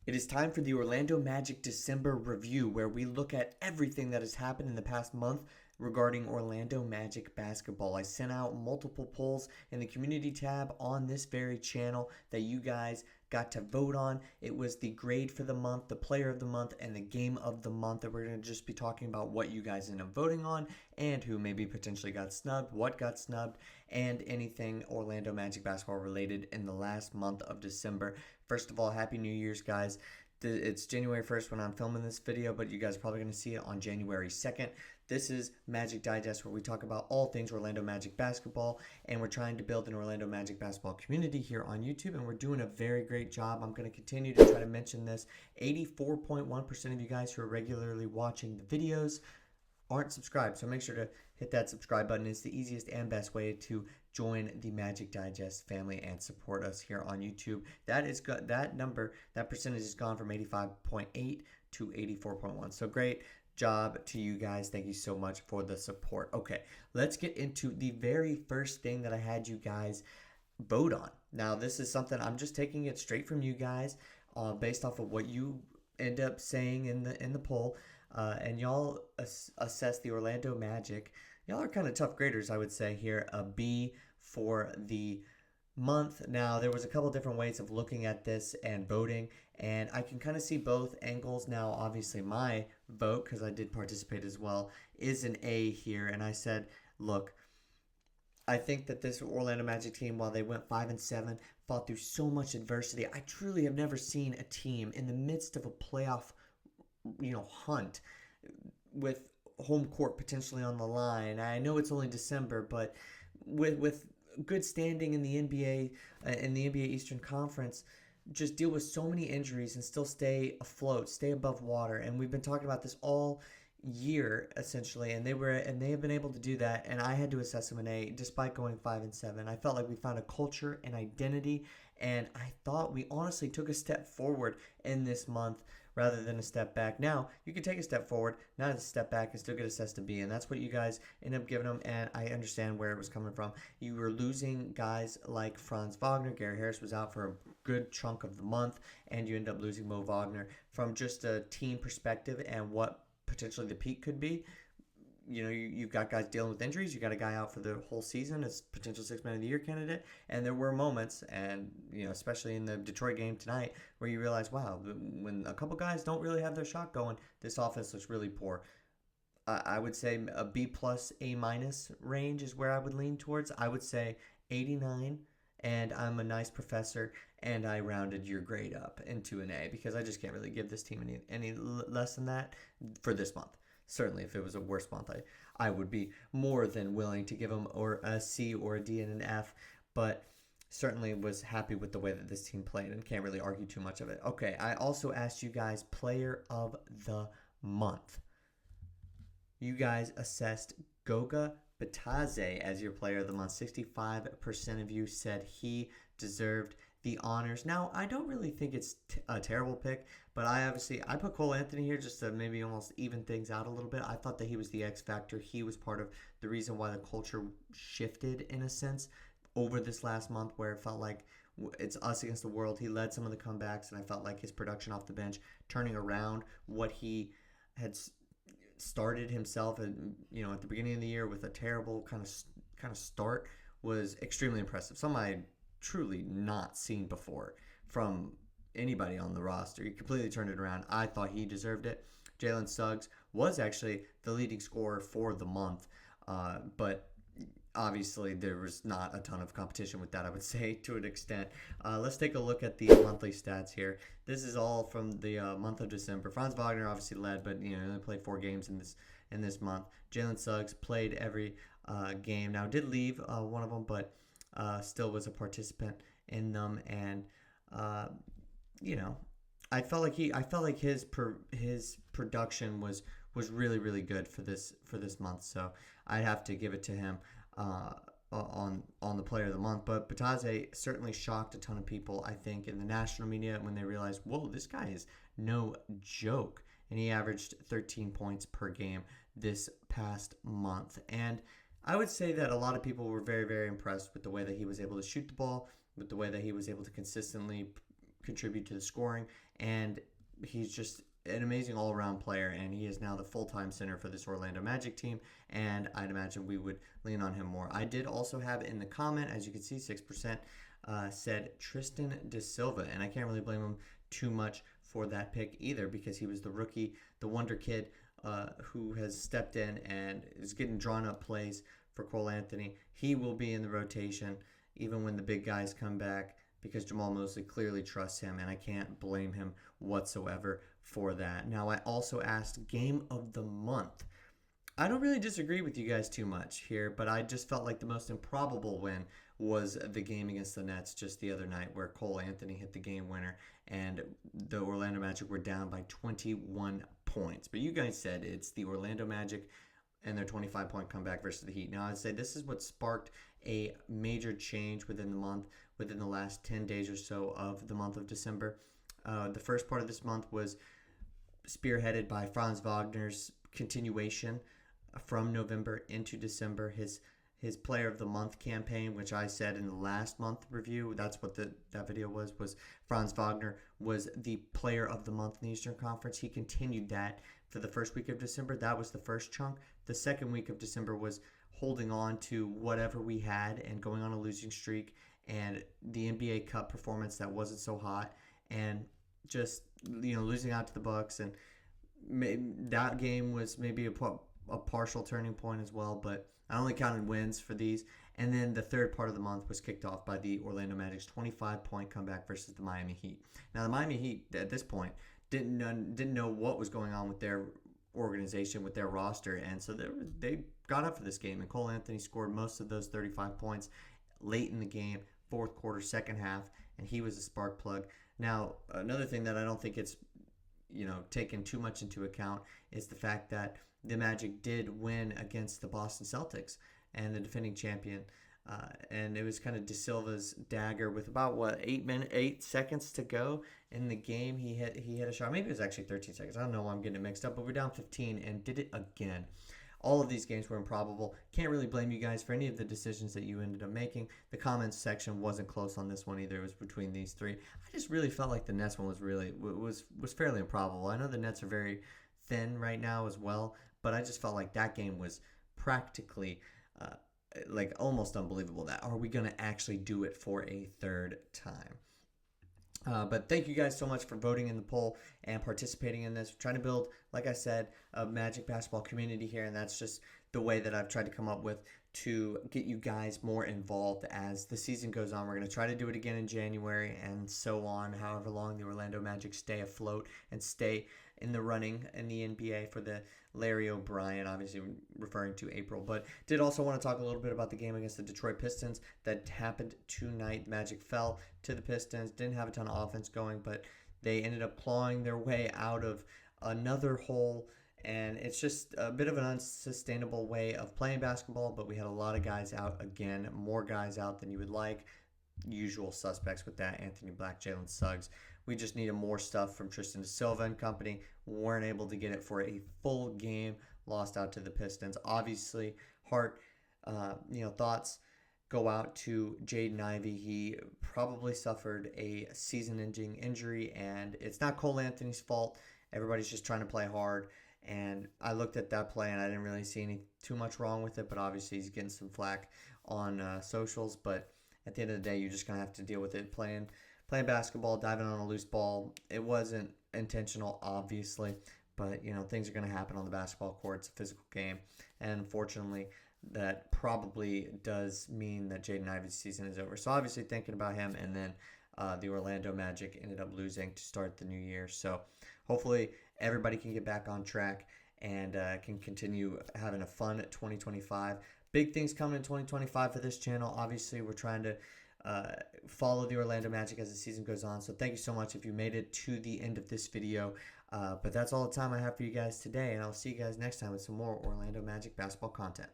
It is time for the Orlando Magic December review, where we look at everything that has happened in the past month regarding Orlando Magic basketball. I sent out multiple polls in the community tab on this very channel that you guys got to vote on. It was the grade for the month, the player of the month, and the game of the month that we're going to just be talking about what you guys end up voting on and who maybe potentially got snubbed, what got snubbed, and anything Orlando Magic basketball related in the last month of December. First of all, Happy New Year's, guys. It's January 1st when I'm filming this video, but you guys are probably going to see it on January 2nd. This is Magic Digest, where we talk about all things Orlando Magic basketball, and we're trying to build an Orlando Magic basketball community here on YouTube, and we're doing a very great job. I'm going to continue to try to mention this. 84.1% of you guys who are regularly watching the videos aren't subscribed, so make sure to hit that subscribe button. It's the easiest and best way to join the Magic Digest family and support us here on YouTube. That percentage has gone from 85.8 to 84.1. So great job to you guys. Thank you so much for the support. Okay, let's get into the very first thing that I had you guys vote on. Now, this is something I'm just taking it straight from you guys, based off of what you end up saying in the poll. And y'all assess the Orlando Magic. Y'all are kind of tough graders, I would say here. A B for the month. Now, there was a couple different ways of looking at this and voting, and I can kind of see both angles. Now, obviously, my vote, because I did participate as well, is an A here. And I said, look, I think that this Orlando Magic team, while they went 5-7, fought through so much adversity. I truly have never seen a team in the midst of a playoff hunt with home court potentially on the line. I know it's only December, but with good standing in the NBA Eastern Conference, just deal with so many injuries and still stay afloat, stay above water. And we've been talking about this all year essentially, and they have been able to do that. And I had to assess them an A despite going 5-7. I felt like we found a culture and identity, and I thought we honestly took a step forward in this month rather than a step back. Now, you can take a step forward, not a step back, and still get assessed a B, and that's what you guys end up giving them, and I understand where it was coming from. You were losing guys like Franz Wagner. Gary Harris was out for a good chunk of the month, and you end up losing Mo Wagner. From just a team perspective and what potentially the peak could be, you've got guys dealing with injuries. You got a guy out for the whole season as potential 6 Man of the Year candidate. And there were moments, and especially in the Detroit game tonight, where you realize, wow, when a couple guys don't really have their shot going, this offense looks really poor. I would say a B plus A minus range is where I would lean towards. I would say 89, and I'm a nice professor, and I rounded your grade up into an A because I just can't really give this team any less than that for this month. Certainly, if it was a worse month, I would be more than willing to give them or a C or a D and an F, but certainly was happy with the way that this team played and can't really argue too much of it. Okay, I also asked you guys player of the month. You guys assessed Goga Bitadze as your player of the month. 65% of you said he deserved the honors. Now, I don't really think it's a terrible pick, but I put Cole Anthony here just to maybe almost even things out a little bit. I thought that he was the X factor. He was part of the reason why the culture shifted in a sense over this last month, where it felt like it's us against the world. He led some of the comebacks, and I felt like his production off the bench, turning around what he had started himself at the beginning of the year with a terrible kind of start, was extremely impressive. Something I truly not seen before from anybody on the roster. He completely turned it around. I thought he deserved it. Jalen Suggs was actually the leading scorer for the month, but obviously there was not a ton of competition with that, I would say, to an extent. Let's take a look at the monthly stats here. This is all from the month of December. Franz Wagner obviously led, but he only played 4 games in this month. Jalen Suggs played every game. Now, did leave one of them, but still was a participant in them, and I felt like his production was really, really good for this month. So I'd have to give it to him on the player of the month. But Bitadze certainly shocked a ton of people, I think, in the national media when they realized, whoa, this guy is no joke. And he averaged 13 points per game this past month. And I would say that a lot of people were very, very impressed with the way that he was able to shoot the ball, with the way that he was able to consistently contribute to the scoring, and he's just an amazing all-around player, and he is now the full-time center for this Orlando Magic team, and I'd imagine we would lean on him more. I did also have in the comment, as you can see, 6% said Tristan da Silva, and I can't really blame him too much for that pick either, because he was the rookie, the wonder kid who has stepped in and is getting drawn up plays for Cole Anthony. He will be in the rotation even when the big guys come back, because Jamahl Mosley clearly trusts him, and I can't blame him whatsoever for that. Now, I also asked Game of the Month. I don't really disagree with you guys too much here, but I just felt like the most improbable win was the game against the Nets just the other night, where Cole Anthony hit the game winner and the Orlando Magic were down by 21 points. But you guys said it's the Orlando Magic and their 25-point comeback versus the Heat. Now, I'd say this is what sparked a major change within the month, within the last 10 days or so of the month of December. The first part of this month was spearheaded by Franz Wagner's continuation from November into December, his Player of the Month campaign, which I said in the last month review, that's what that video was Franz Wagner was the Player of the Month in the Eastern Conference. He continued that for the first week of December. That was the first chunk. The second week of December was holding on to whatever we had and going on a losing streak, and the NBA Cup performance that wasn't so hot, and just losing out to the Bucks, and that game was maybe a partial turning point as well, but I only counted wins for these. And then the third part of the month was kicked off by the Orlando Magic's 25-point comeback versus the Miami Heat. Now, the Miami Heat at this point didn't know what was going on with their organization, with their roster, and so they got up for this game, and Cole Anthony scored most of those 35 points late in the game, fourth quarter, second half, and he was a spark plug. Now, another thing that I don't think it's taken too much into account is the fact that the Magic did win against the Boston Celtics and the defending champion, and it was kind of Da Silva's dagger with about 8 seconds to go in the game. He hit a shot. Maybe it was actually 13 seconds. I don't know why I'm getting it mixed up, but we're down 15 and did it again. All of these games were improbable. Can't really blame you guys for any of the decisions that you ended up making. The comments section wasn't close on this one either. It was between these three. I just really felt like the Nets one was fairly improbable. I know the Nets are very thin right now as well, but I just felt like that game was practically almost unbelievable. That are we going to actually do it for a third time? But thank you guys so much for voting in the poll and participating in this. We're trying to build, like I said, a Magic basketball community here, and that's just the way that I've tried to come up with to get you guys more involved as the season goes on. We're going to try to do it again in January and so on, however long the Orlando Magic stay afloat and stay in the running in the NBA for the Larry O'Brien, obviously referring to April. But did also want to talk a little bit about the game against the Detroit Pistons that happened tonight. Magic fell to the Pistons, didn't have a ton of offense going, but they ended up clawing their way out of another hole, and it's just a bit of an unsustainable way of playing basketball. But we had a lot of guys out again, more guys out than you would like. Usual suspects with that: Anthony Black, Jalen Suggs. We just needed more stuff from Tristan da Silva and company. Weren't able to get it for a full game. Lost out to the Pistons. Obviously, thoughts go out to Jaden Ivey. He probably suffered a season-ending injury, and it's not Cole Anthony's fault. Everybody's just trying to play hard. And I looked at that play, and I didn't really see too much wrong with it. But obviously, he's getting some flack on socials. But at the end of the day, you're just gonna have to deal with it. Playing basketball, diving on a loose ball. It wasn't intentional, obviously, but things are going to happen on the basketball court. It's a physical game, and unfortunately, that probably does mean that Jaden Ivey's season is over. So obviously, thinking about him, and then the Orlando Magic ended up losing to start the new year. So hopefully, everybody can get back on track and can continue having a fun 2025. Big things coming in 2025 for this channel. Obviously, we're trying to follow the Orlando Magic as the season goes on. So thank you so much if you made it to the end of this video. But that's all the time I have for you guys today, and I'll see you guys next time with some more Orlando Magic basketball content.